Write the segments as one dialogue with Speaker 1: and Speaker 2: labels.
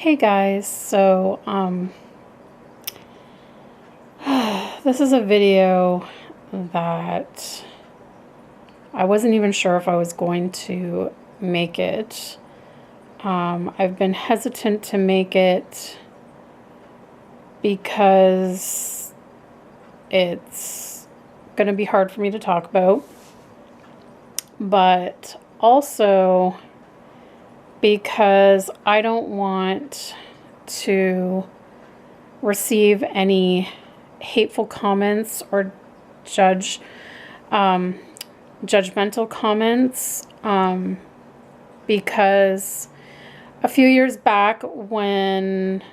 Speaker 1: Hey guys, this is a video that I wasn't even sure if I was going to make it. I've been hesitant to make it because it's going to be hard for me to talk about, but also because I don't want to receive any hateful comments or judgmental comments, because a few years back when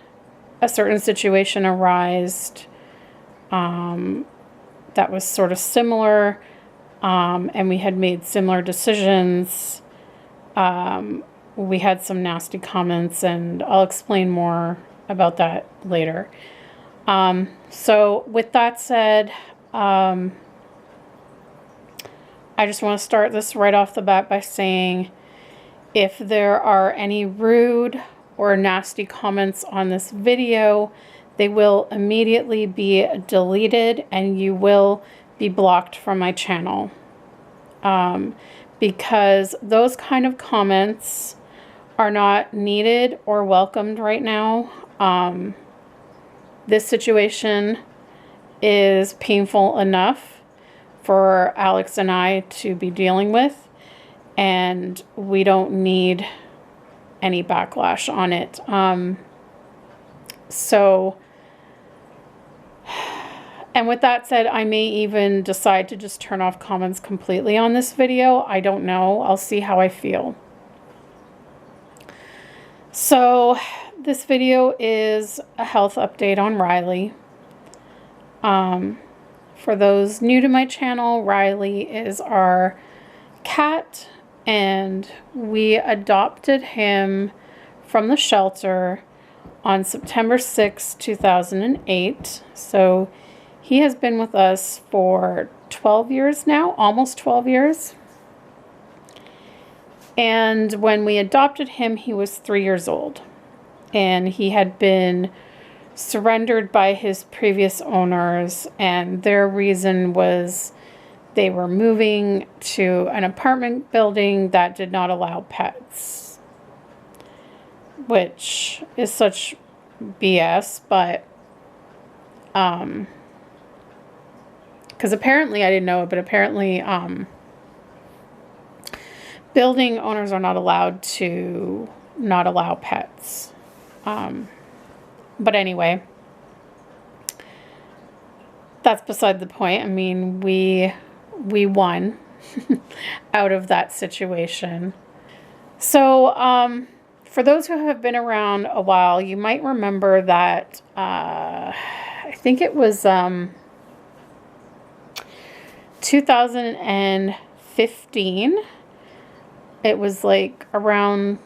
Speaker 1: a certain situation arose that was sort of similar, and we had made similar decisions, we had some nasty comments, and I'll explain more about that later. So with that said, I just want to start this right off the bat by saying if there are any rude or nasty comments on this video, they will immediately be deleted and you will be blocked from my channel. Because those kind of comments are not needed or welcomed right now. This situation is painful enough for Alex and I to be dealing with, and we don't need any backlash on it. And with that said, I may even decide to just turn off comments completely on this video. I don't know. I'll see how I feel. So this video is a health update on Riley. For those new to my channel, Riley is our cat, and we adopted him from the shelter on September 6, 2008. So he has been with us for 12 years now, almost 12 years. And when we adopted him, he was 3 years old. And he had been surrendered by his previous owners. And their reason was they were moving to an apartment building that did not allow pets. Which is such BS, but because apparently, I didn't know it, but apparently building owners are not allowed to not allow pets. But anyway, that's beside the point. I mean, we won out of that situation. So for those who have been around a while, you might remember that I think it was 2015. It was like around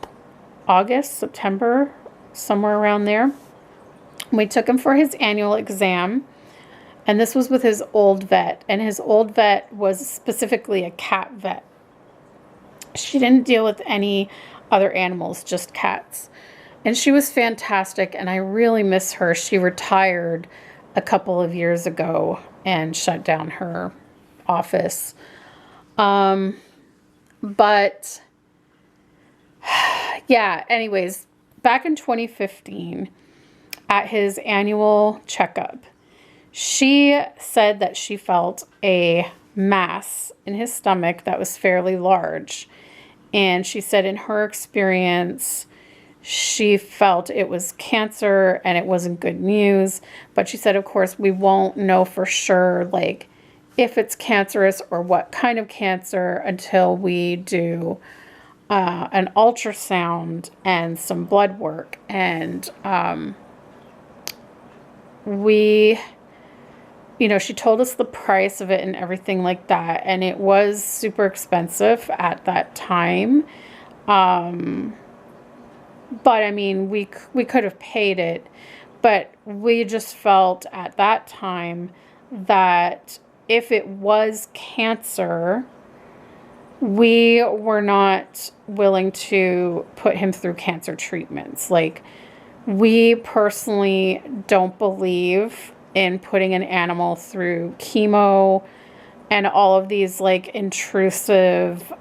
Speaker 1: August, September, somewhere around there. We took him for his annual exam, and this was with his old vet, and his old vet was specifically a cat vet. She didn't deal with any other animals, just cats. And she was fantastic, and I really miss her. She retired a couple of years ago and shut down her office. But yeah, anyways, back in 2015 at his annual checkup, she said that she felt a mass in his stomach that was fairly large. And she said in her experience, she felt it was cancer and it wasn't good news. But she said, of course, we won't know for sure, like, if it's cancerous or what kind of cancer until we do an ultrasound and some blood work. And she told us the price of it and everything like that. And it was super expensive at that time. But I mean, we could have paid it. But we just felt at that time that if it was cancer, we were not willing to put him through cancer treatments. Like, We personally don't believe in putting an animal through chemo and all of these like intrusive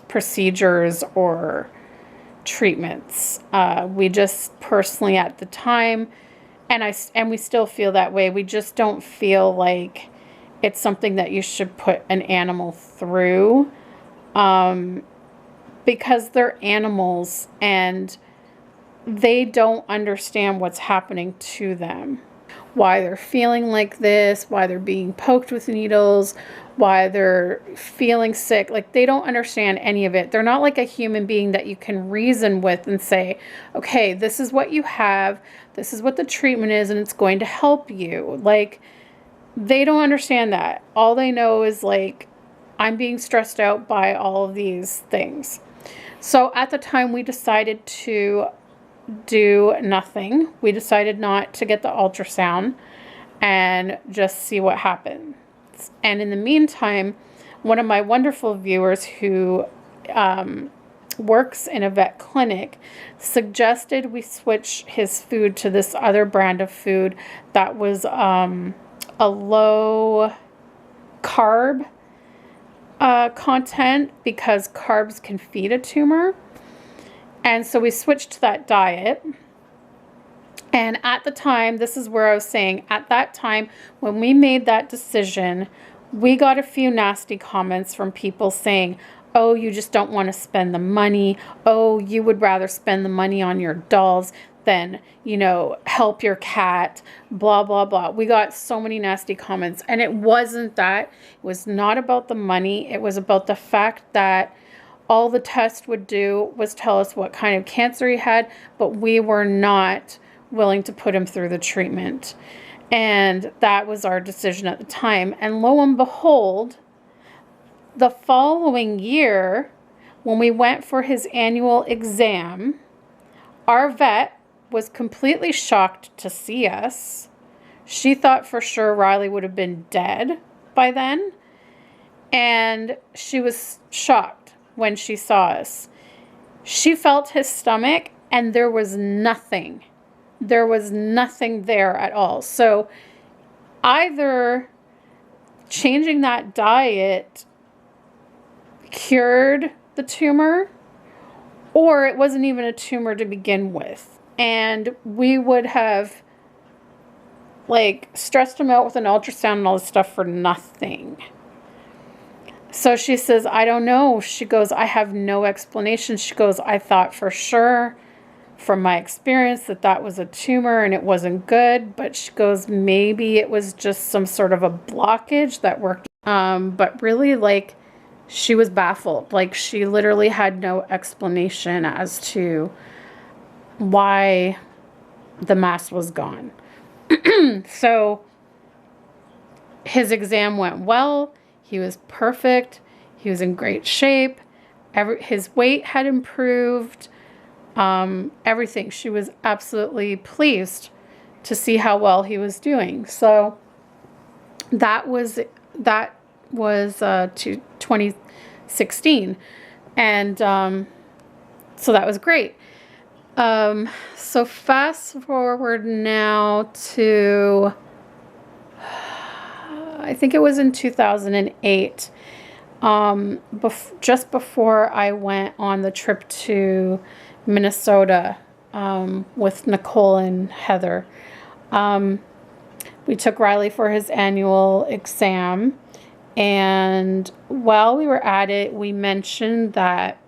Speaker 1: procedures or treatments. We just personally at the time, and we still feel that way, we just don't feel like it's something that you should put an animal through, because they're animals and they don't understand what's happening to them, why they're feeling like this, why they're being poked with needles, why they're feeling sick. Like, they don't understand any of it. They're not like a human being that you can reason with and say, okay, this is what you have, this is what the treatment is, and it's going to help you. Like, they don't understand that. All they know is like, I'm being stressed out by all of these things. So at the time, we decided to do nothing. We decided not to get the ultrasound and just see what happens. And in the meantime, one of my wonderful viewers who works in a vet clinic suggested we switch his food to this other brand of food that was a low carb content, because carbs can feed a tumor. And so we switched to that diet. And at the time, this is where I was saying, at that time, when we made that decision, we got a few nasty comments from people saying, oh, you just don't want to spend the money. Oh, you would rather spend the money on your dolls than, you know, help your cat, blah, blah, blah. We got so many nasty comments. And it wasn't that. It was not about the money. It was about the fact that all the test would do was tell us what kind of cancer he had, but we were not willing to put him through the treatment. And that was our decision at the time. And lo and behold, the following year, when we went for his annual exam, our vet was completely shocked to see us. She thought for sure Riley would have been dead by then. And she was shocked when she saw us. She felt his stomach and there was nothing. There was nothing there at all. So either changing that diet cured the tumor, or it wasn't even a tumor to begin with. And we would have like stressed him out with an ultrasound and all this stuff for nothing. So she says, I don't know. She goes, I have no explanation. She goes, I thought for sure from my experience that that was a tumor and it wasn't good. But she goes, maybe it was just some sort of a blockage that worked. But really, like, she was baffled. Like, she literally had no explanation as to why the mass was gone. So his exam went well. He was perfect. He was in great shape. His weight had improved. Everything. She was absolutely pleased to see how well he was doing. So that was to 2016, and so that was great. So fast forward now to, I think it was in 2008, just before I went on the trip to Minnesota with Nicole and Heather. We took Riley for his annual exam, and while we were at it, we mentioned that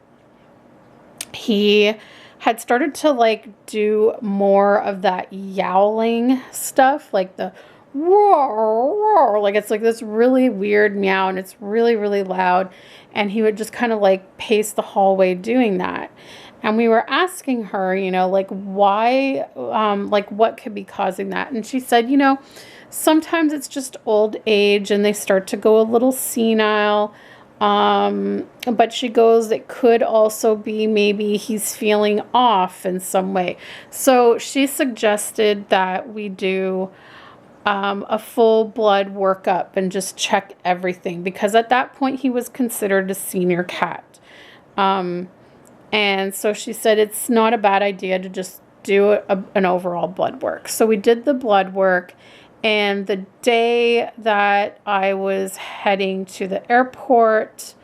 Speaker 1: he had started to like do more of that yowling stuff, like the roar, roar, like it's like this really weird meow, and it's really, really loud, and he would just kind of like pace the hallway doing that. And we were asking her, you know, like, why, like, what could be causing that? And she said, you know, sometimes it's just old age and they start to go a little senile. But she goes, it could also be maybe he's feeling off in some way. So she suggested that we do a full blood workup and just check everything, because at that point he was considered a senior cat. And so she said it's not a bad idea to just do an overall blood work. So we did the blood work, and the day that I was heading to the airport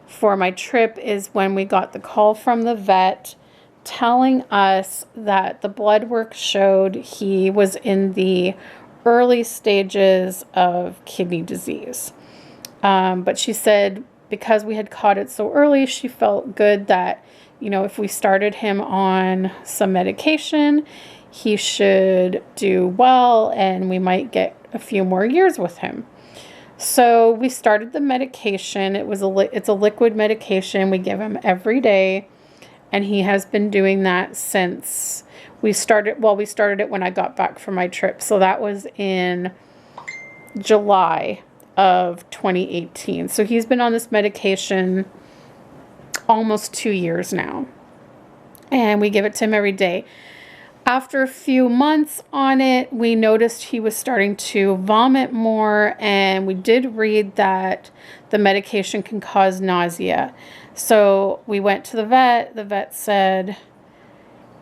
Speaker 1: for my trip is when we got the call from the vet telling us that the blood work showed he was in the early stages of kidney disease. But she said because we had caught it so early, she felt good that, if we started him on some medication, he should do well and we might get a few more years with him. So we started the medication. It's a liquid medication we give him every day, and he has been doing that since we started. Well, we started it when I got back from my trip. So that was in July of 2018. So he's been on this medication almost 2 years now, and we give it to him every day. After a few months on it, we noticed he was starting to vomit more, and we did read that the medication can cause nausea. So we went to the vet. The vet said,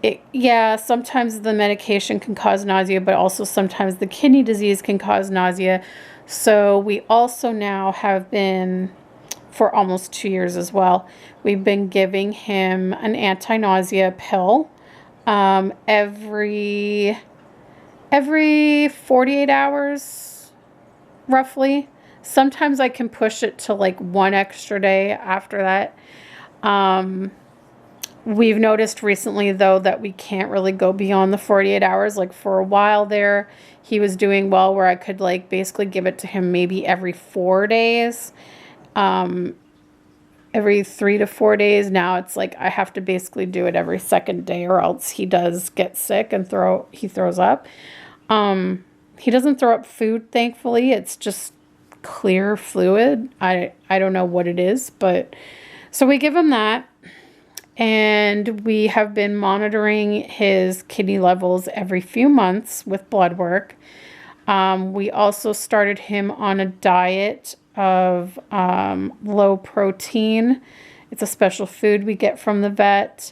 Speaker 1: sometimes the medication can cause nausea, but also sometimes the kidney disease can cause nausea. So we also now have been, for almost 2 years as well, we've been giving him an anti-nausea pill every 48 hours, roughly. Sometimes I can push it to like one extra day after that. We've noticed recently, though, that we can't really go beyond the 48 hours. Like for a while there, he was doing well where I could like basically give it to him maybe every 4 days. Every 3 to 4 days. Now it's like I have to basically do it every second day, or else he does get sick and throws up. He doesn't throw up food, thankfully. It's just clear fluid. I don't know what it is, but so we give him that, and we have been monitoring his kidney levels every few months with blood work. We also started him on a diet of low protein. It's a special food we get from the vet.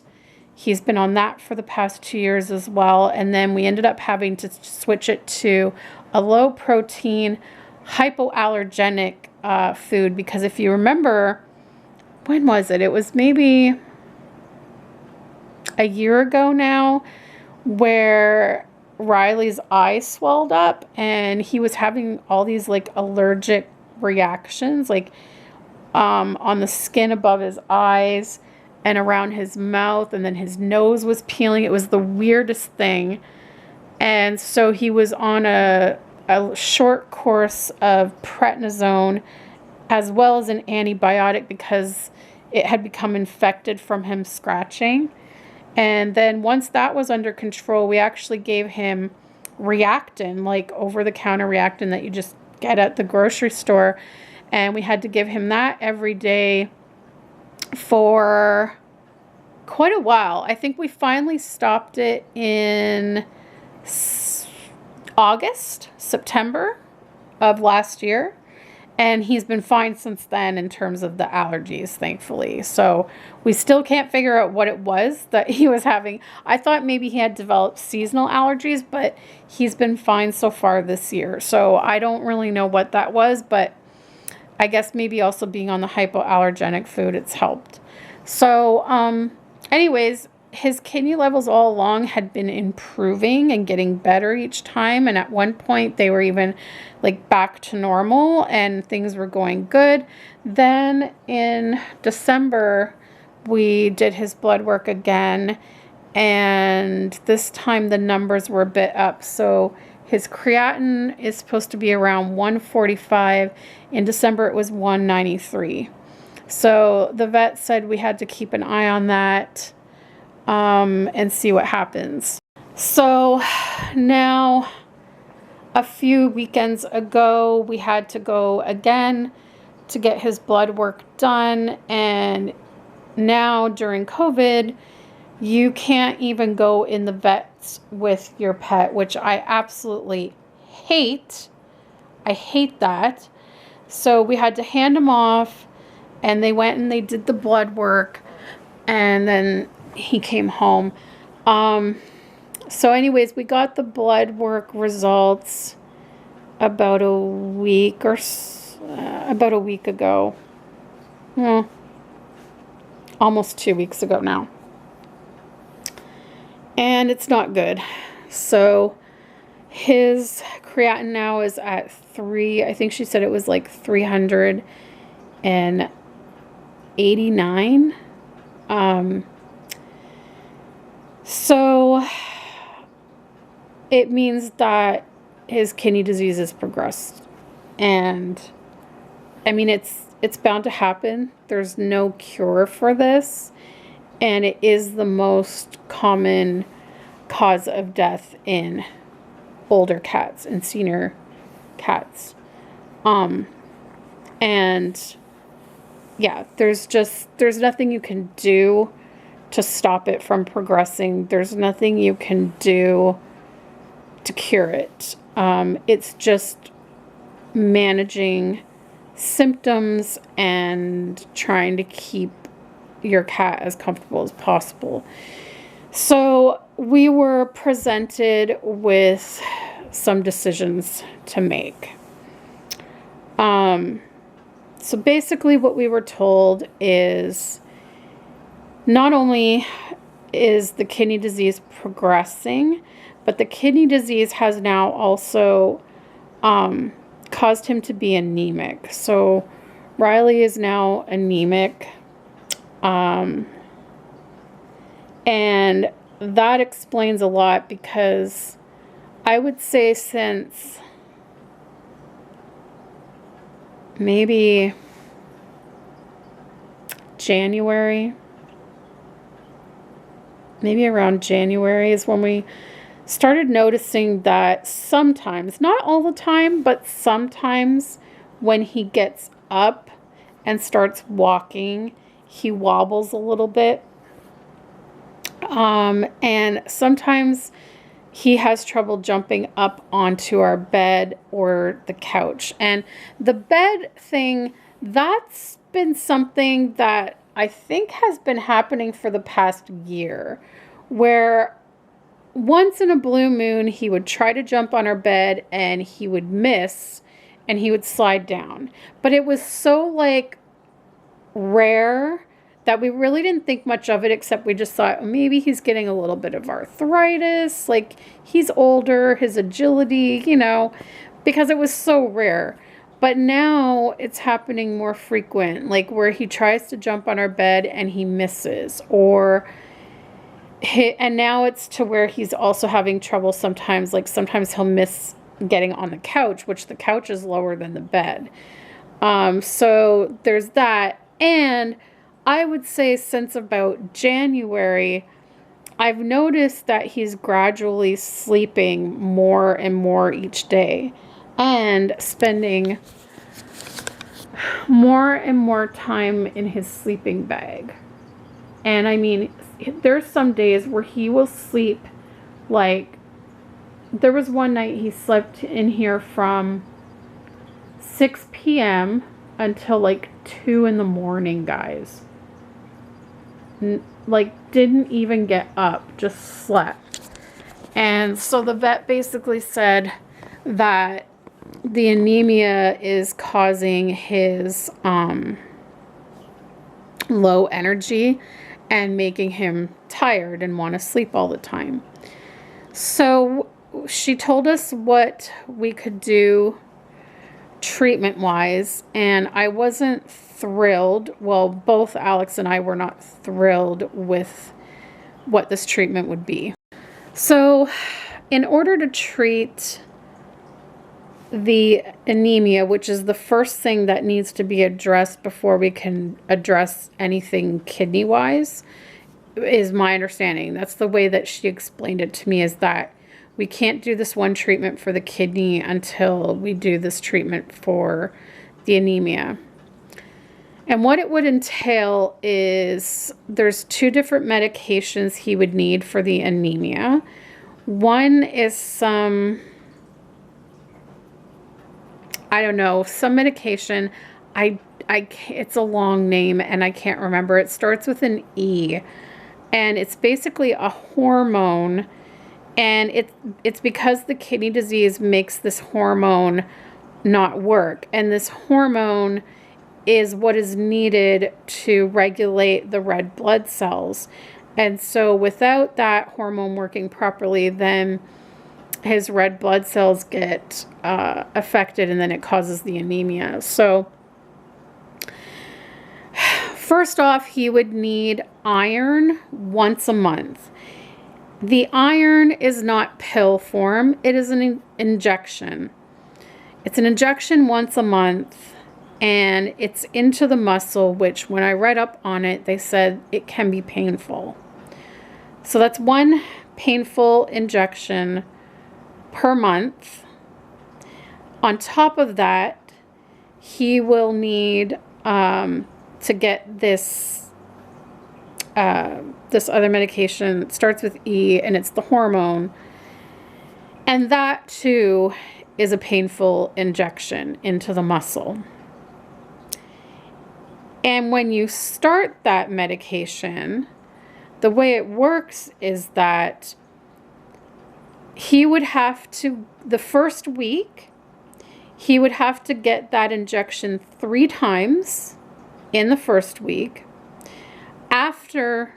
Speaker 1: He's been on that for the past 2 years as well. And then we ended up having to switch it to a low protein, hypoallergenic food, because if you remember, when was it? It was maybe a year ago now, where Riley's eye swelled up and he was having all these like allergic reactions, like on the skin above his eyes and around his mouth, and then his nose was peeling. It was the weirdest thing. And so he was on a short course of prednisone as well as an antibiotic because it had become infected from him scratching. And then once that was under control, we actually gave him Reactin, like over-the-counter Reactin that you just get at the grocery store. And we had to give him that every day for quite a while. I think we finally stopped it in September of last year. And he's been fine since then in terms of the allergies, thankfully. So we still can't figure out what it was that he was having. I thought maybe he had developed seasonal allergies, but he's been fine so far this year. So I don't really know what that was, but I guess maybe also being on the hypoallergenic food, it's helped. So anyways, his kidney levels all along had been improving and getting better each time. And at one point they were even like back to normal and things were going good. Then in December, we did his blood work again. And this time the numbers were a bit up. So his creatinine is supposed to be around 145. In December, it was 193. So the vet said we had to keep an eye on that and see what happens. So now, a few weekends ago, we had to go again to get his blood work done. And now during COVID, you can't even go in the vets with your pet, which I absolutely hate. I hate that. So we had to hand him off, and they went and they did the blood work. And then he came home. So anyways, we got the blood work results about a week ago. Almost 2 weeks ago now. And it's not good. So his creatinine now is at 3. I think she said it was like 389. So it means that his kidney disease has progressed. And I mean, it's bound to happen. There's no cure for this. And it is the most common cause of death in older cats and senior cats. And yeah, there's nothing you can do to stop it from progressing. There's nothing you can do to cure it. It's just managing symptoms and trying to keep your cat as comfortable as possible. So we were presented with some decisions to make. So basically what we were told is not only is the kidney disease progressing, but the kidney disease has now also caused him to be anemic. So Riley is now anemic. And that explains a lot, because I would say since maybe January, maybe around January is when we started noticing that sometimes, not all the time, but sometimes when he gets up and starts walking, he wobbles a little bit. And sometimes he has trouble jumping up onto our bed or the couch. And the bed thing, that's been something that I think has been happening for the past year, where once in a blue moon, he would try to jump on our bed and he would miss and he would slide down. But it was so like rare that we really didn't think much of it, except we just thought, oh, maybe he's getting a little bit of arthritis, like he's older, his agility, because it was so rare. But now it's happening more frequent, like where he tries to jump on our bed and he misses, and now it's to where he's also having trouble sometimes, like sometimes he'll miss getting on the couch, which the couch is lower than the bed. So there's that. And I would say since about January, I've noticed that he's gradually sleeping more and more each day and spending more and more time in his sleeping bag. And I mean, there's some days where he will sleep, like there was one night he slept in here from 6 p.m. until like 2 in the morning, guys. Like didn't even get up, just slept. And so the vet basically said that the anemia is causing his low energy and making him tired and want to sleep all the time. So she told us what we could do treatment wise, and I wasn't thrilled. Well, both Alex and I were not thrilled with what this treatment would be. So in order to treat the anemia, which is the first thing that needs to be addressed before we can address anything kidney wise, is my understanding. That's the way that she explained it to me, is that we can't do this one treatment for the kidney until we do this treatment for the anemia. And what it would entail is there's 2 different medications he would need for the anemia. One is some medication. I it's a long name and I can't remember. It starts with an E, and it's basically a hormone, and it's because the kidney disease makes this hormone not work, and this hormone is what is needed to regulate the red blood cells. And so without that hormone working properly, then his red blood cells get affected, and then it causes the anemia. So first off, he would need iron once a month. The iron is not pill form. It is an injection. It's an injection once a month, and it's into the muscle, which when I read up on it, they said it can be painful. So that's one painful injection per month. On top of that, he will need to get this other medication. It starts with E, and it's the hormone. And that too is a painful injection into the muscle. And when you start that medication, the way it works is that he would have to, the first week, he would have to get that injection 3 times in the first week. After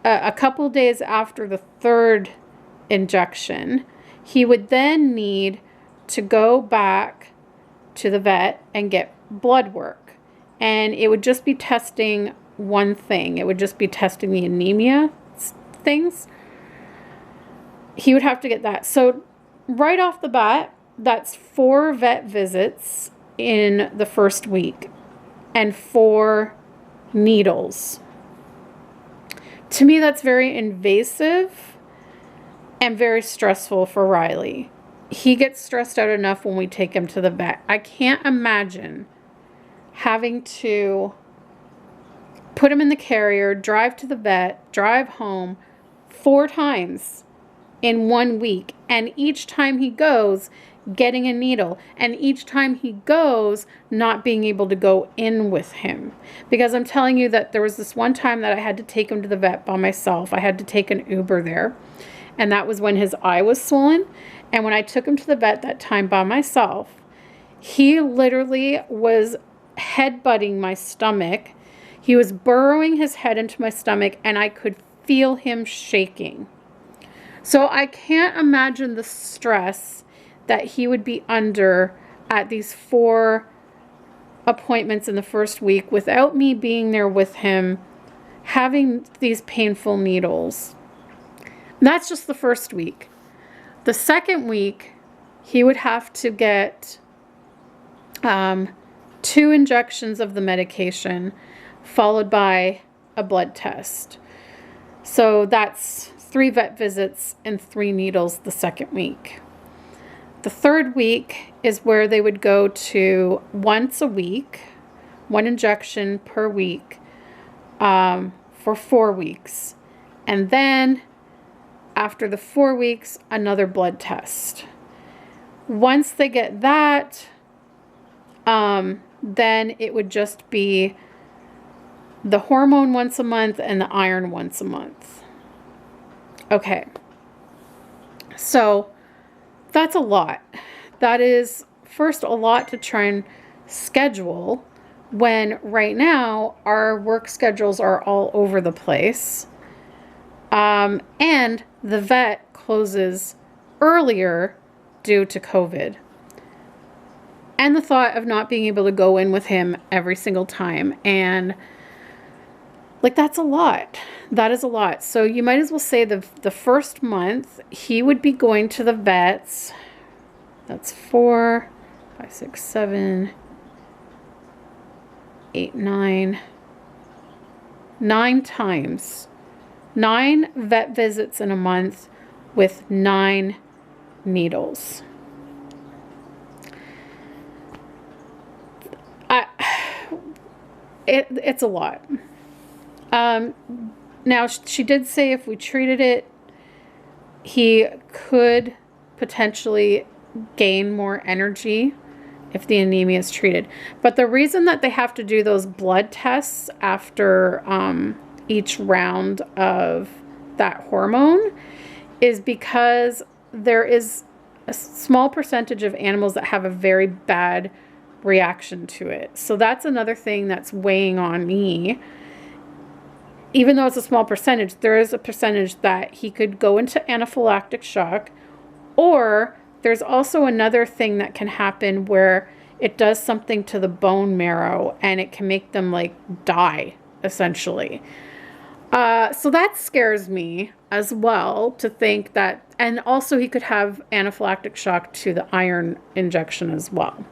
Speaker 1: a couple days after the 3rd injection, he would then need to go back to the vet and get blood work. And it would just be testing one thing. It would just be testing the anemia things. He would have to get that. So right off the bat, that's 4 vet visits in the first week and 4 needles. To me, that's very invasive and very stressful for Riley. He gets stressed out enough when we take him to the vet. I can't imagine having to put him in the carrier, drive to the vet, drive home 4 times in 1 week, and each time he goes, getting a needle, and each time he goes, not being able to go in with him. Because I'm telling you that there was this one time that I had to take him to the vet by myself. I had to take an Uber there, and that was when his eye was swollen. And when I took him to the vet that time by myself, he literally was headbutting my stomach. He was burrowing his head into my stomach, and I could feel him shaking. So I can't imagine the stress that he would be under at these 4 appointments in the first week without me being there with him, having these painful needles. That's just the first week. The second week, he would have to get 2 injections of the medication followed by a blood test. So that's 3 vet visits and 3 needles the second week. The third week is where they would go to once a week, 1 injection per week for 4 weeks. And then after the 4 weeks, another blood test. Once they get that, then it would just be the hormone once a month and the iron once a month. Okay. So that's a lot. That is, first, a lot to try and schedule when right now our work schedules are all over the place. And the vet closes earlier due to COVID. And the thought of not being able to go in with him every single time. And like, that's a lot. That is a lot. So you might as well say the first month he would be going to the vets. That's 4, 5, 6, 7, 8, 9 times. 9 vet visits in a month with 9 needles. It's a lot. Now, she did say if we treated it, he could potentially gain more energy if the anemia is treated. But the reason that they have to do those blood tests after each round of that hormone is because there is a small percentage of animals that have a very bad reaction to it. So that's another thing that's weighing on me. Even though it's a small percentage, there is a percentage that he could go into anaphylactic shock, or there's also another thing that can happen where it does something to the bone marrow and it can make them like die, essentially. So that scares me as well, to think that, and also he could have anaphylactic shock to the iron injection as well.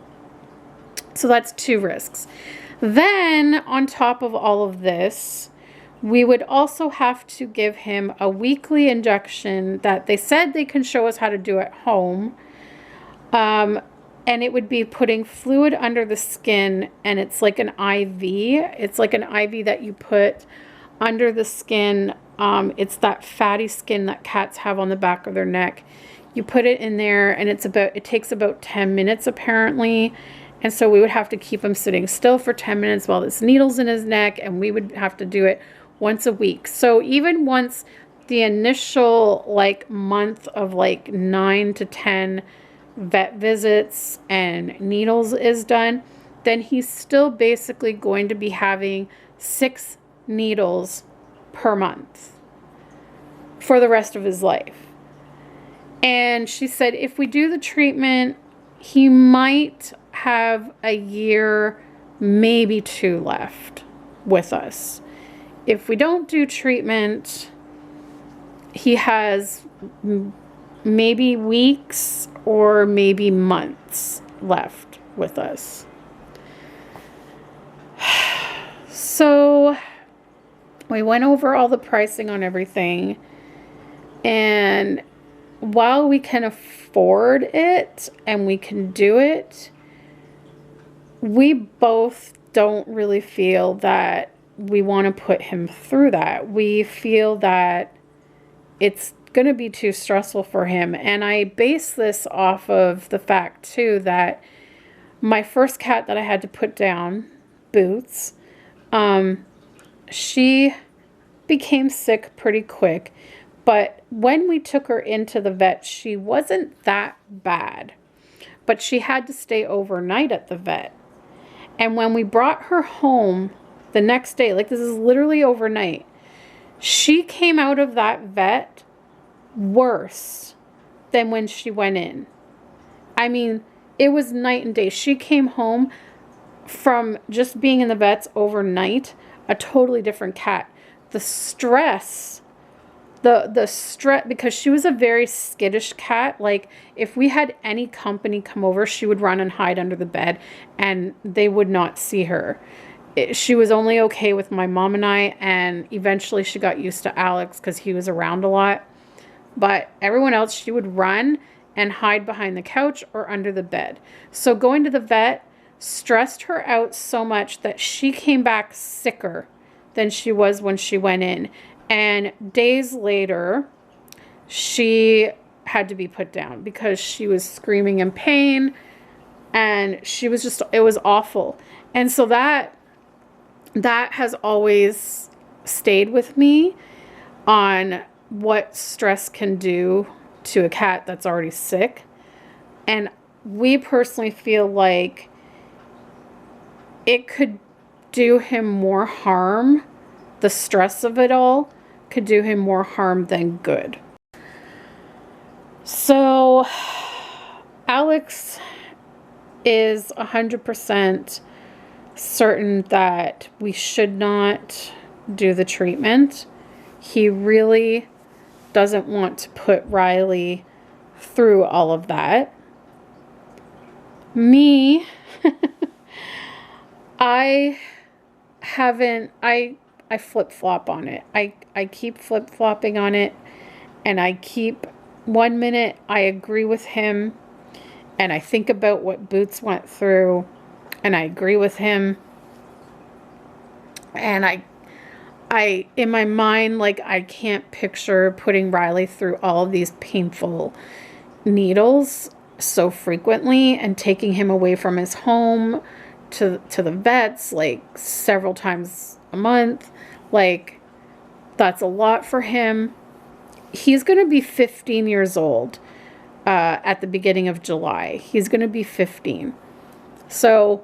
Speaker 1: So that's 2 risks. Then on top of all of this, we would also have to give him a weekly injection that they said they can show us how to do at home. And it would be putting fluid under the skin, and it's like an IV. It's like an IV that you put under the skin. It's that fatty skin that cats have on the back of their neck. You put it in there, and it takes about 10 minutes apparently. And so we would have to keep him sitting still for 10 minutes while this needle's in his neck, and we would have to do it once a week. So even once the initial like month of like 9 to 10 vet visits and needles is done, then he's still basically going to be having 6 needles per month for the rest of his life. And she said if we do the treatment, he might have a year, maybe 2 left with us. If we don't do treatment, he has maybe weeks or maybe months left with us. So we went over all the pricing on everything, and while we can afford it and we can do it, we both don't really feel that we want to put him through that. We feel that it's going to be too stressful for him. And I base this off of the fact too that my first cat that I had to put down, Boots, she became sick pretty quick. But when we took her into the vet, she wasn't that bad. But she had to stay overnight at the vet. And when we brought her home the next day, like this is literally overnight, she came out of that vet worse than when she went in. I mean, it was night and day. She came home from just being in the vets overnight, a totally different cat. The stress, because she was a very skittish cat. Like if we had any company come over, she would run and hide under the bed and they would not see her. She was only okay with my mom and I, and eventually she got used to Alex because he was around a lot. But everyone else, she would run and hide behind the couch or under the bed. So going to the vet stressed her out so much that she came back sicker than she was when she went in. And days later, she had to be put down because she was screaming in pain, and she was just, it was awful. And so that has always stayed with me on what stress can do to a cat that's already sick. And we personally feel like it could do him more harm. The stress of it all could do him more harm than good. So Alex is 100% certain that we should not do the treatment. He really doesn't want to put Riley through all of that. Me, I flip-flop on it. I keep flip-flopping on it, and I keep, 1 minute I agree with him, and I think about what Boots went through, and I agree with him, and I in my mind, like, I can't picture putting Riley through all of these painful needles. so frequently and taking him away from his home to the vets like several times a month. Like, that's a lot for him. He's going to be 15 years old at the beginning of July. He's going to be 15. So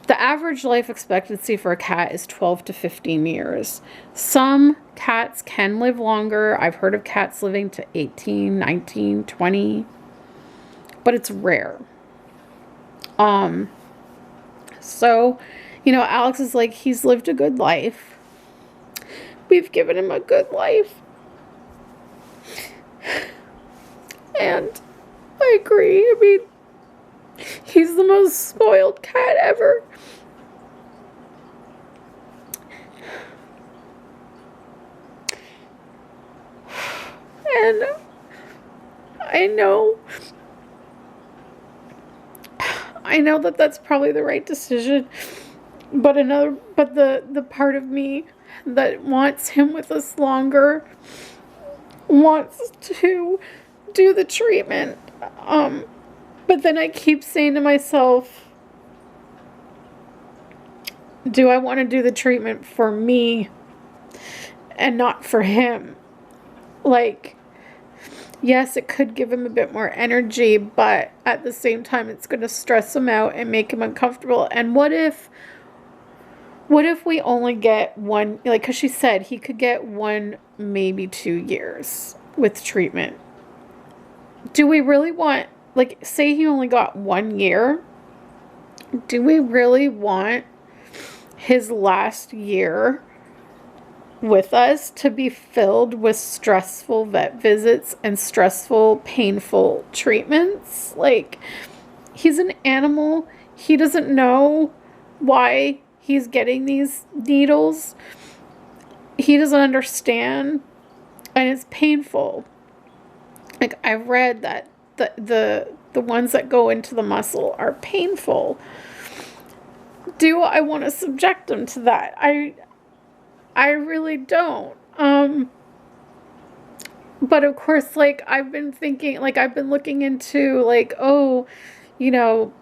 Speaker 1: the average life expectancy for a cat is 12 to 15 years. Some cats can live longer. I've heard of cats living to 18, 19, 20, but it's rare. So, you know, Alex is like, he's lived a good life. We've given him a good life. And I agree. I mean, he's the most spoiled cat ever. And I know that that's probably the right decision, but the part of me that wants him with us longer wants to do the treatment. But then I keep saying to myself, do I want to do the treatment for me and not for him? Like, yes, it could give him a bit more energy, but at the same time, it's going to stress him out and make him uncomfortable. And what if we only get one, like, because she said he could get 1, maybe 2 years with treatment. Do we really want, like, say he only got 1 year? Do we really want his last year with us to be filled with stressful vet visits and stressful, painful treatments? Like, he's an animal. He doesn't know why he's getting these needles. He doesn't understand, and it's painful. Like, I've read that the ones that go into the muscle are painful. Do I want to subject him to that? I really don't. But of course, like, I've been thinking, like, I've been looking into, like, oh, you know,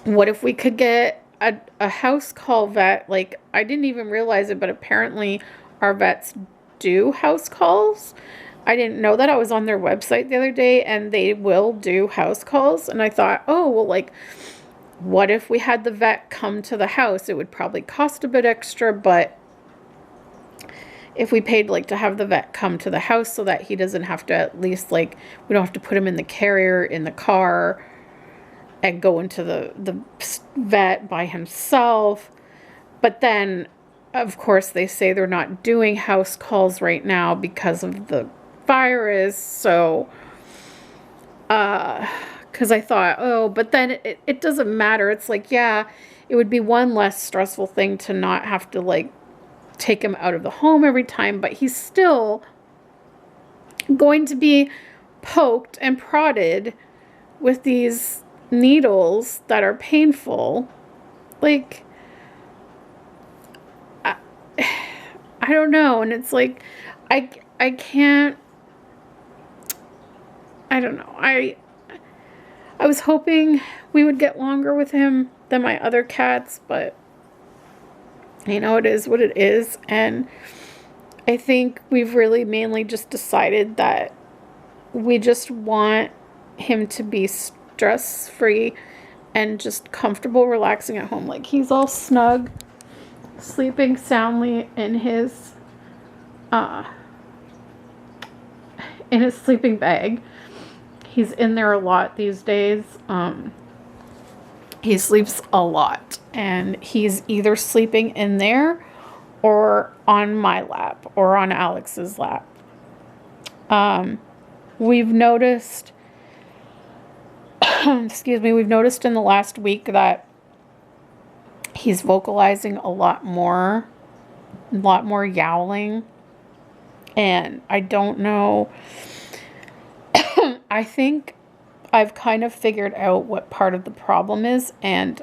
Speaker 1: what if we could get a house call vet? Like, I didn't even realize it, but apparently our vets do house calls. I didn't know that. I was on their website the other day, and they will do house calls. And I thought, oh, well, like, what if we had the vet come to the house? It would probably cost a bit extra, but if we paid, like, to have the vet come to the house so that he doesn't have to, at least, like, we don't have to put him in the carrier in the car and go into the vet by himself. But then, of course, they say they're not doing house calls right now because of the virus. So, because I thought, oh, but then it doesn't matter. It's like, yeah, it would be one less stressful thing to not have to, like, take him out of the home every time, but he's still going to be poked and prodded with these needles that are painful. Like, I don't know. And it's like, I can't, I don't know. I was hoping we would get longer with him than my other cats, but you know, it is what it is. And I think we've really mainly just decided that we just want him to be stress-free and just comfortable, relaxing at home. Like, he's all snug, sleeping soundly in his sleeping bag. He's in there a lot these days. He sleeps a lot, and he's either sleeping in there or on my lap or on Alex's lap. We've noticed, we've noticed in the last week that he's vocalizing a lot more yowling, and I don't know. I think I've kind of figured out what part of the problem is, and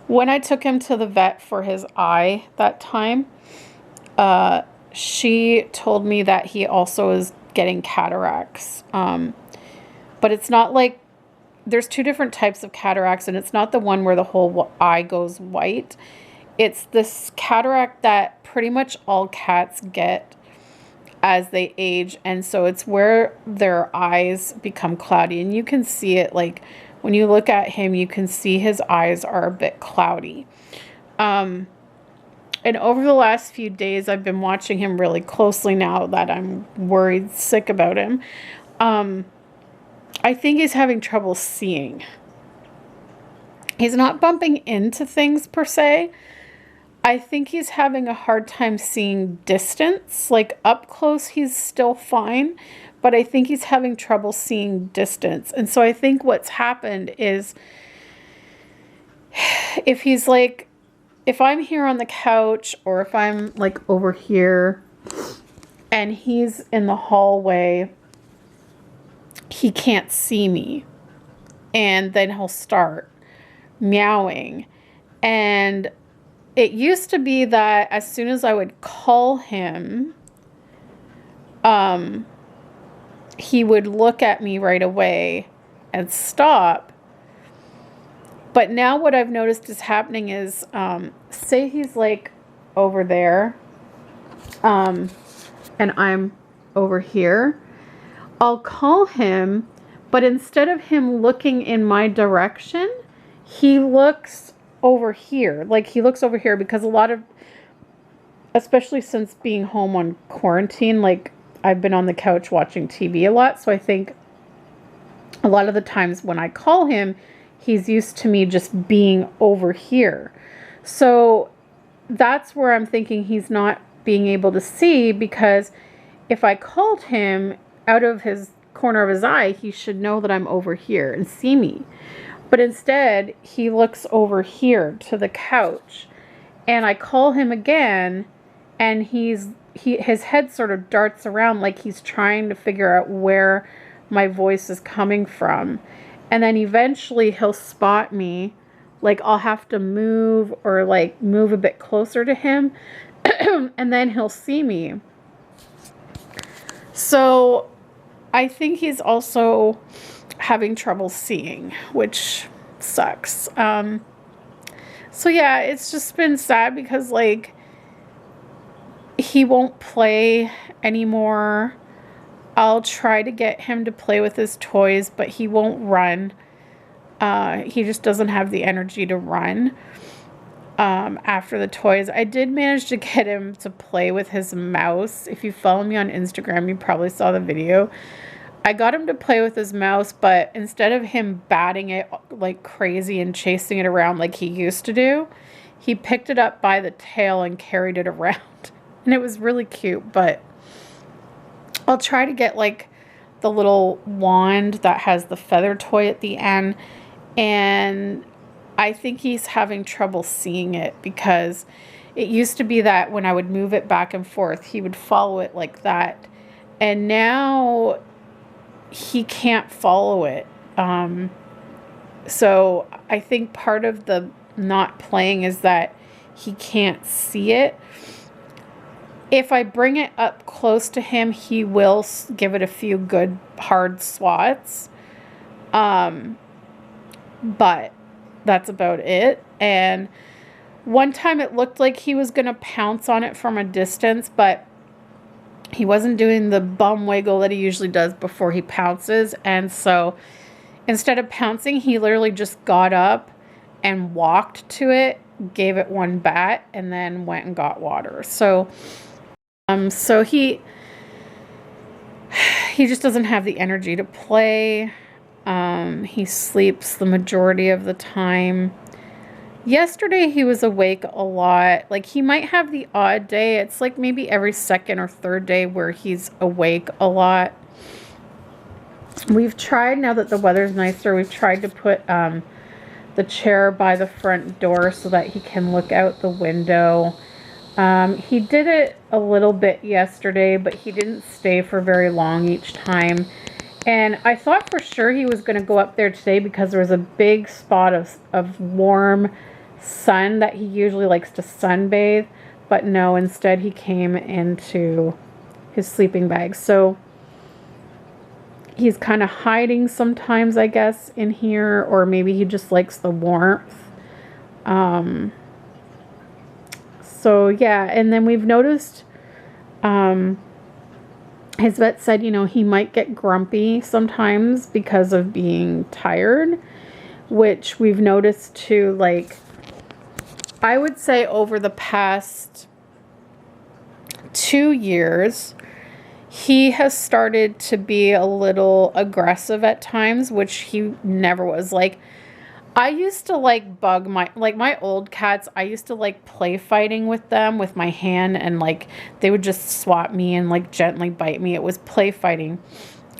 Speaker 1: when I took him to the vet for his eye that time, she told me that he also is getting cataracts. But it's not like, there's two different types of cataracts, and it's not the one where the whole eye goes white. It's this cataract that pretty much all cats get as they age. And so it's where their eyes become cloudy, and you can see it, like when you look at him, you can see his eyes are a bit cloudy. And over the last few days, I've been watching him really closely now that I'm worried sick about him. I think he's having trouble seeing. He's not bumping into things per se. I think he's having a hard time seeing distance. Like up close, he's still fine, but I think he's having trouble seeing distance. And so I think what's happened is, if he's like, if I'm here on the couch, or if I'm like over here and he's in the hallway, he can't see me. And then he'll start meowing. And it used to be that as soon as I would call him, he would look at me right away and stop. But now what I've noticed is happening is, say he's like over there, and I'm over here, I'll call him, but instead of him looking in my direction, he looks over here. Like he looks over here, because a lot of, especially since being home on quarantine, like I've been on the couch watching TV a lot. So I think a lot of the times when I call him, he's used to me just being over here. So that's where I'm thinking he's not being able to see, because if I called him out of his corner of his eye, he should know that I'm over here and see me. But instead, he looks over here to the couch, and I call him again, and his head sort of darts around like he's trying to figure out where my voice is coming from. And then eventually he'll spot me, like I'll have to move, or like move a bit closer to him, and then he'll see me. So I think he's also having trouble seeing, which sucks. So yeah, it's just been sad, because like he won't play anymore. I'll try to get him to play with his toys, but he won't run. He just doesn't have the energy to run after the toys. I did manage to get him to play with his mouse. If you follow me on Instagram, you probably saw the video. I got him to play with his mouse, but instead of him batting it like crazy and chasing it around like he used to do, he picked it up by the tail and carried it around. And it was really cute, but I'll try to get like the little wand that has the feather toy at the end. And I think he's having trouble seeing it, because it used to be that when I would move it back and forth, he would follow it like that. And now he can't follow it. So I think part of the not playing is that he can't see it. If I bring it up close to him, he will give it a few good hard swats. But that's about it. And one time it looked like he was going to pounce on it from a distance, but he wasn't doing the bum wiggle that he usually does before he pounces. And so instead of pouncing, he literally just got up and walked to it, gave it one bat, and then went and got water. So he just doesn't have the energy to play. He sleeps the majority of the time. Yesterday he was awake a lot. Like he might have the odd day. It's like maybe every second or third day where he's awake a lot. We've tried, now that the weather's nicer, we've tried to put the chair by the front door so that he can look out the window. He did it a little bit yesterday, but he didn't stay for very long each time. And I thought for sure he was going to go up there today, because there was a big spot of warm sun that he usually likes to sunbathe. But no, instead he came into his sleeping bag. So he's kind of hiding sometimes, I guess, in here, or maybe he just likes the warmth. So yeah, and then we've noticed, his vet said, you know, he might get grumpy sometimes because of being tired, which we've noticed too, like, I would say over the past 2 years, he has started to be a little aggressive at times, which he never was. Like, I used to like bug my old cats. I used to like play fighting with them with my hand, and like they would just swat me and like gently bite me. It was play fighting.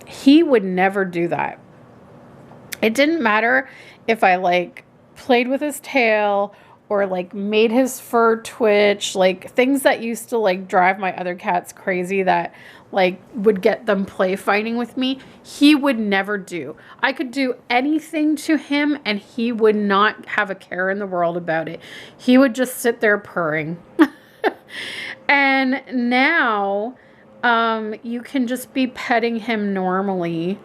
Speaker 1: He would never do that. It didn't matter if I like played with his tail or like made his fur twitch, like things that used to like drive my other cats crazy that like would get them play fighting with me. He would never do. I could do anything to him and he would not have a care in the world about it. He would just sit there purring. And now you can just be petting him normally,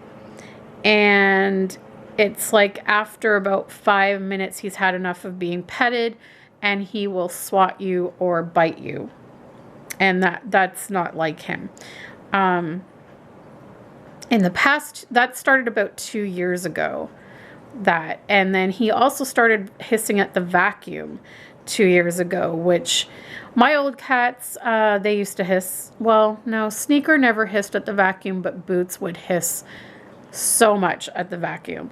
Speaker 1: and it's like after about 5 minutes, he's had enough of being petted and he will swat you or bite you. And that's not like him. In the past, that started about 2 years ago. And then he also started hissing at the vacuum 2 years ago, which my old cats, they used to hiss. Well, no, Sneaker never hissed at the vacuum, but Boots would hiss so much at the vacuum.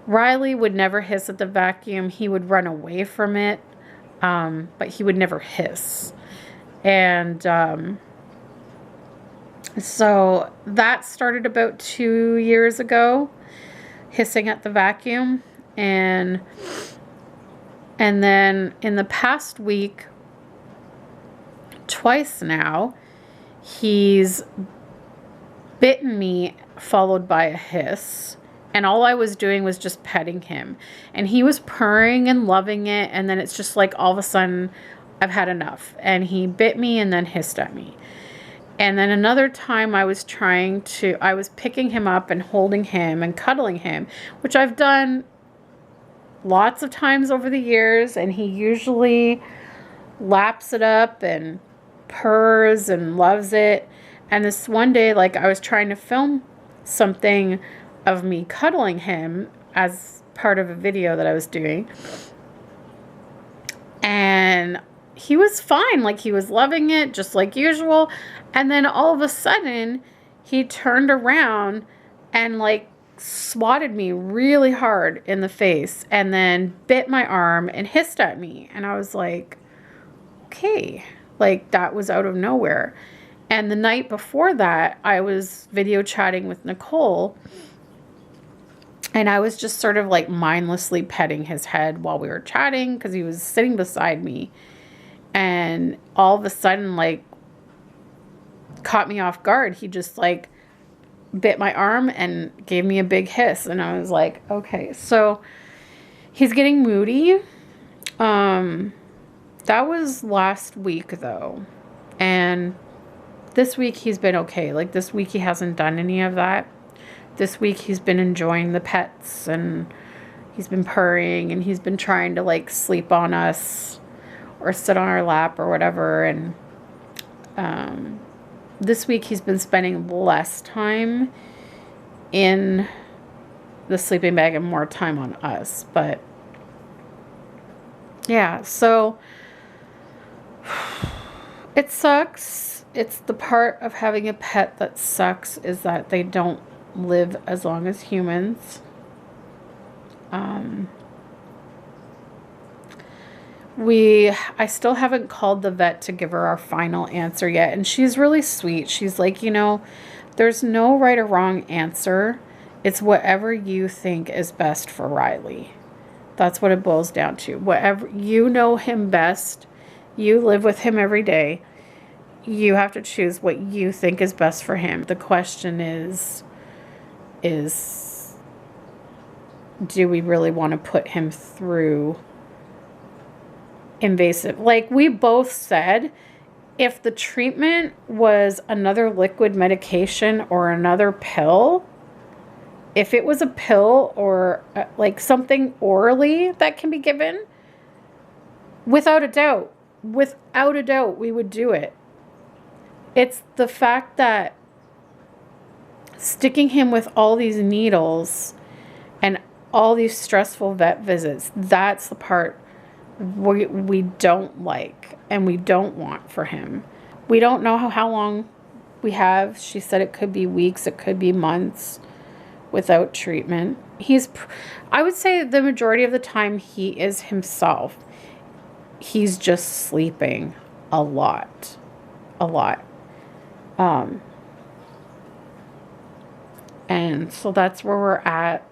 Speaker 1: Riley would never hiss at the vacuum. He would run away from it, but he would never hiss. And so that started about 2 years ago, hissing at the vacuum. And then in the past week, twice now, he's bitten me, followed by a hiss, and all I was doing was just petting him, and he was purring and loving it. And then it's just like all of a sudden I've had enough, and he bit me and then hissed at me. And then another time I was picking him up and holding him and cuddling him, which I've done lots of times over the years, and he usually laps it up and purrs and loves it. And this one day, like, I was trying to film something of me cuddling him as part of a video that I was doing. And he was fine. Like, he was loving it just like usual. And then all of a sudden, he turned around and like swatted me really hard in the face and then bit my arm and hissed at me. And I was like, okay, like that was out of nowhere. And the night before that, I was video chatting with Nicole, and I was just sort of like mindlessly petting his head while we were chatting because he was sitting beside me. And all of a sudden, like, caught me off guard. He just like bit my arm and gave me a big hiss. And I was like, okay, so he's getting moody. That was last week though. And this week he's been okay. Like, this week he hasn't done any of that. This week he's been enjoying the pets, and he's been purring, and he's been trying to like sleep on us or sit on our lap or whatever. And this week he's been spending less time in the sleeping bag and more time on us. But yeah, so it sucks. It's the part of having a pet that sucks, is that they don't live as long as humans. I still haven't called the vet to give her our final answer yet. And she's really sweet. She's like, you know, there's no right or wrong answer. It's whatever you think is best for Riley. That's what it boils down to. Whatever, you know him best. You live with him every day. You have to choose what you think is best for him. The question is do we really want to put him through invasive? Like, we both said, if the treatment was another liquid medication or another pill, if it was a pill or like something orally that can be given, without a doubt, we would do it. It's the fact that sticking him with all these needles and all these stressful vet visits, that's the part we don't like and we don't want for him. We don't know how long we have. She said it could be weeks, it could be months without treatment. I would say the majority of the time he is himself. He's just sleeping a lot. And so that's where we're at.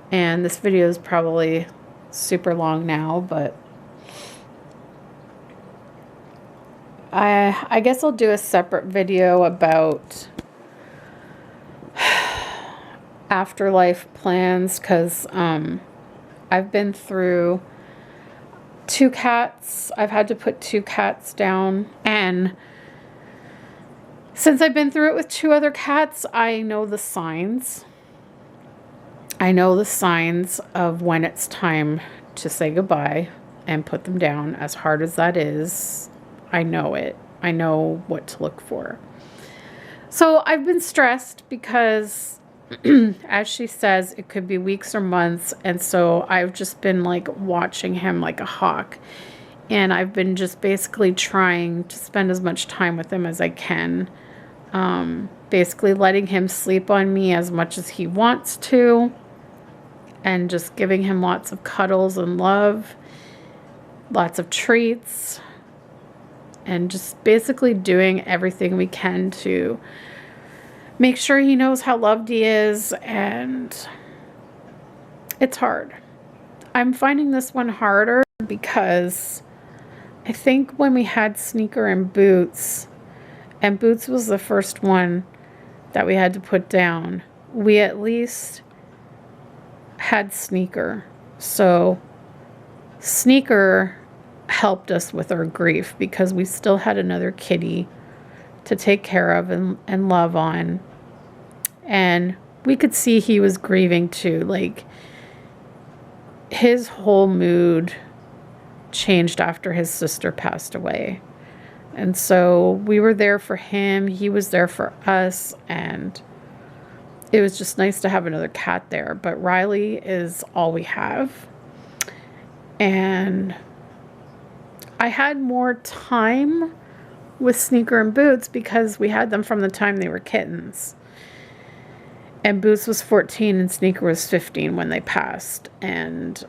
Speaker 1: And this video is probably super long now, but I guess I'll do a separate video about afterlife plans, because I've been through 2 cats. I've had to put 2 cats down, and since I've been through it with 2 other cats, I know the signs. I know the signs of when it's time to say goodbye and put them down, as hard as that is. I know it. I know what to look for. So I've been stressed because, as she says, it could be weeks or months. And so I've just been like watching him like a hawk. And I've been just basically trying to spend as much time with him as I can. Basically letting him sleep on me as much as he wants to. And just giving him lots of cuddles and love. Lots of treats. And just basically doing everything we can to make sure he knows how loved he is. And it's hard. I'm finding this one harder because I think when we had Sneaker and Boots was the first one that we had to put down, we at least had Sneaker. So Sneaker helped us with our grief because we still had another kitty to take care of and love on. And we could see he was grieving too. Like, his whole mood changed after his sister passed away. And so we were there for him. He was there for us. And it was just nice to have another cat there. But Riley is all we have. And I had more time with Sneaker and Boots because we had them from the time they were kittens. And Boots was 14 and Sneaker was 15 when they passed. And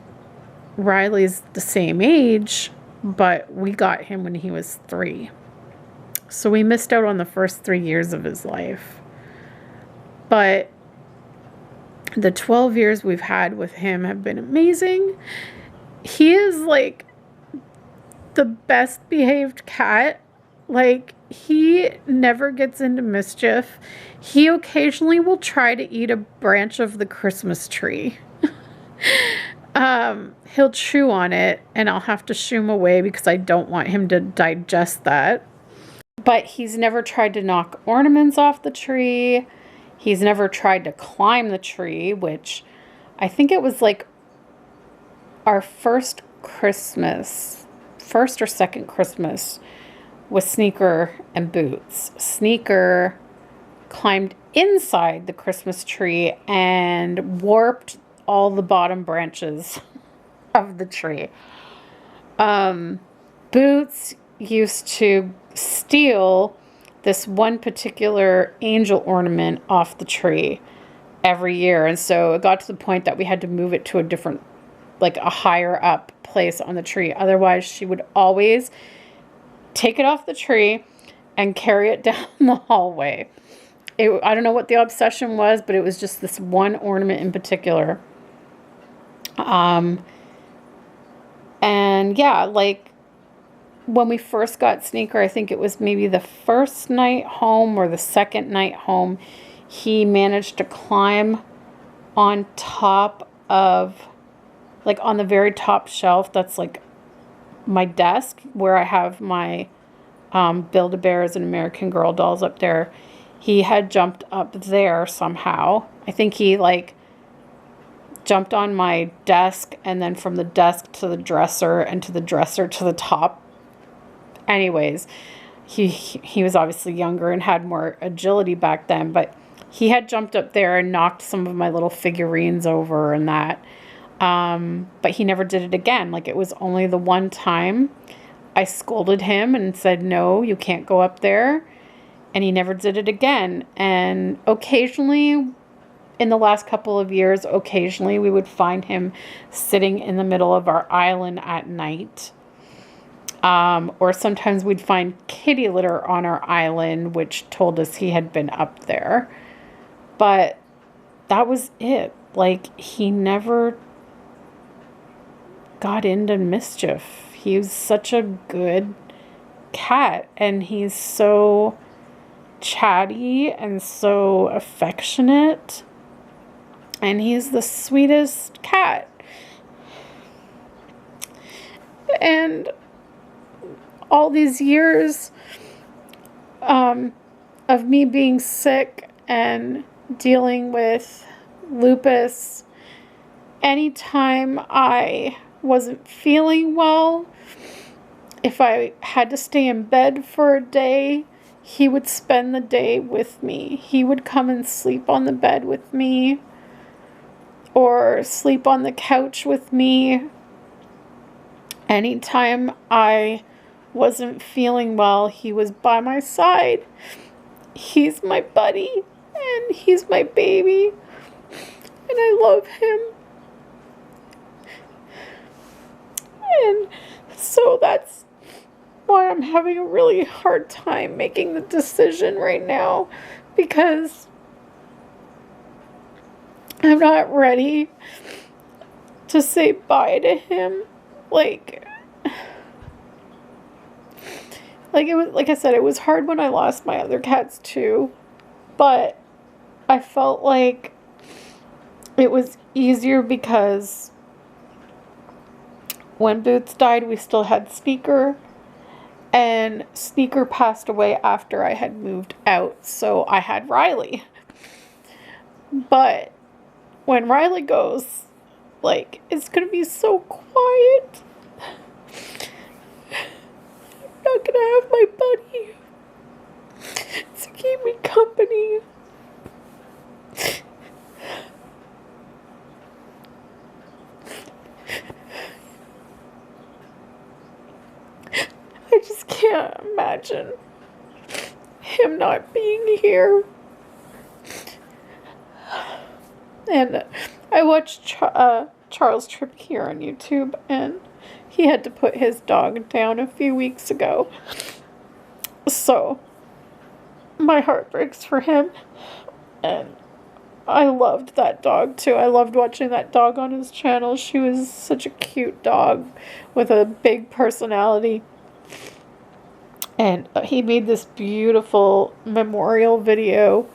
Speaker 1: Riley's the same age, but we got him when he was 3. So we missed out on the first 3 years of his life. But the 12 years we've had with him have been amazing. He is like the best behaved cat. Like, he never gets into mischief. He occasionally will try to eat a branch of the Christmas tree. He'll chew on it and I'll have to shoo him away because I don't want him to digest that. But he's never tried to knock ornaments off the tree. He's never tried to climb the tree, which I think it was like our first or second Christmas with Sneaker and Boots. Sneaker climbed inside the Christmas tree and warped all the bottom branches of the tree. Boots used to steal this one particular angel ornament off the tree every year. And so it got to the point that we had to move it to a different, like a higher up place on the tree. Otherwise, she would always take it off the tree and carry it down the hallway. I don't know what the obsession was, but it was just this one ornament in particular. And yeah, like when we first got Sneaker, I think it was maybe the first night home or the second night home, he managed to climb on top of, like on the very top shelf that's like my desk where I have my Build-A-Bears and American Girl dolls up there. He had jumped up there somehow. I think he like jumped on my desk and then from the desk to the dresser and to the dresser to the top. Anyways, he was obviously younger and had more agility back then, but he had jumped up there and knocked some of my little figurines over and that. But he never did it again. Like, it was only the one time I scolded him and said, no, you can't go up there. And he never did it again. And occasionally, in the last couple of years, occasionally we would find him sitting in the middle of our island at night. Or sometimes we'd find kitty litter on our island, which told us he had been up there. But that was it. Like, he never got into mischief. He was such a good cat, and he's so chatty and so affectionate, and he's the sweetest cat. And all these years of me being sick and dealing with lupus, anytime I wasn't feeling well, if I had to stay in bed for a day, he would spend the day with me. He would come and sleep on the bed with me or sleep on the couch with me. Anytime I wasn't feeling well, he was by my side. He's my buddy and he's my baby, and I love him. And so that's why I'm having a really hard time making the decision right now, because I'm not ready to say bye to him. Like it was, like I said, it was hard when I lost my other cats too, but I felt like it was easier because when Boots died, we still had Sneaker, and Sneaker passed away after I had moved out, so I had Riley. But when Riley goes, like, it's gonna be so quiet. I'm not gonna have my buddy to keep me company. I just can't imagine him not being here. And I watched Charles Tripp here on YouTube, and he had to put his dog down a few weeks ago. So my heart breaks for him. And I loved that dog too. I loved watching that dog on his channel. She was such a cute dog with a big personality. And he made this beautiful memorial video.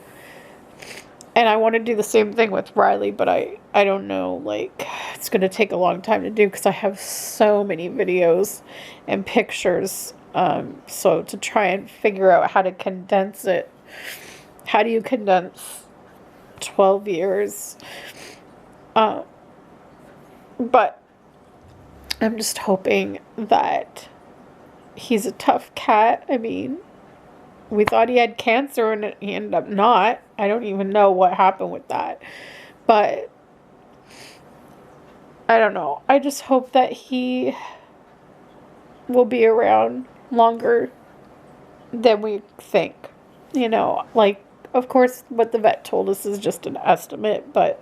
Speaker 1: And I want to do the same thing with Riley, but I don't know, like, it's going to take a long time to do because I have so many videos and pictures. So to try and figure out how to condense it. How do you condense 12 years? But I'm just hoping that he's a tough cat. I mean, we thought he had cancer and he ended up not. I don't even know what happened with that. But I don't know. I just hope that he will be around longer than we think. You know, like, of course, what the vet told us is just an estimate, but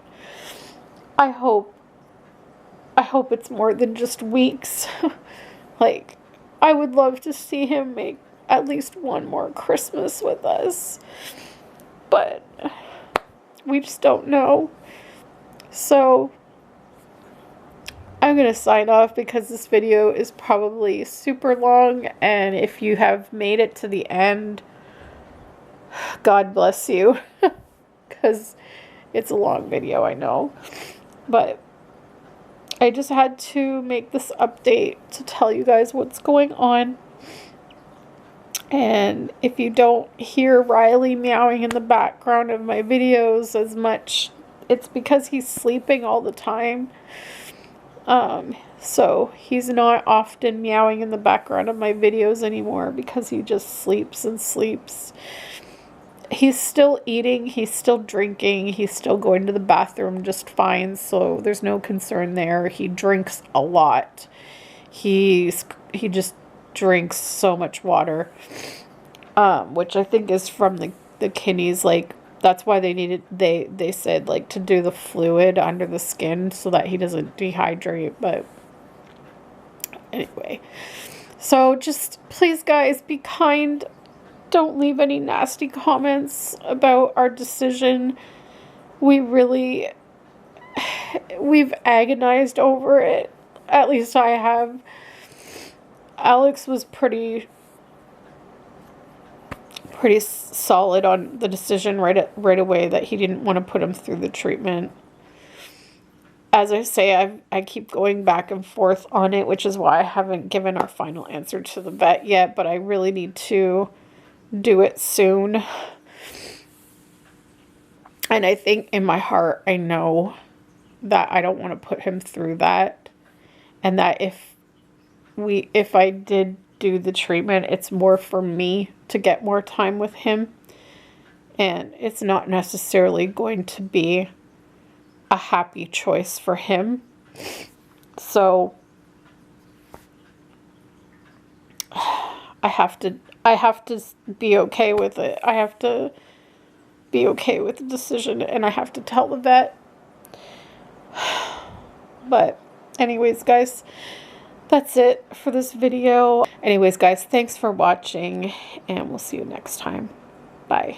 Speaker 1: I hope it's more than just weeks. Like, I would love to see him make at least one more Christmas with us, but we just don't know. So I'm going to sign off because this video is probably super long, and if you have made it to the end, God bless you, because it's a long video, I know, but I just had to make this update to tell you guys what's going on. And if you don't hear Riley meowing in the background of my videos as much, it's because he's sleeping all the time. So he's not often meowing in the background of my videos anymore because he just sleeps and sleeps. He's still eating, he's still drinking, he's still going to the bathroom just fine, so there's no concern there. He drinks a lot. He just drinks so much water, which I think is from the kidneys. Like, that's why they said, like, to do the fluid under the skin so that he doesn't dehydrate. But anyway, so just please, guys, be kind. Don't leave any nasty comments about our decision. We've agonized over it. At least I have. Alex was pretty solid on the decision right away that he didn't want to put him through the treatment. As I say, I keep going back and forth on it, which is why I haven't given our final answer to the vet yet, but I really need to do it soon. And I think in my heart, I know that I don't want to put him through that, and that if I did do the treatment, it's more for me to get more time with him, and it's not necessarily going to be a happy choice for him. So I have to be okay with it. I have to be okay with the decision, and I have to tell the vet. But anyways, guys, that's it for this video. Anyways, guys, thanks for watching, and we'll see you next time. Bye.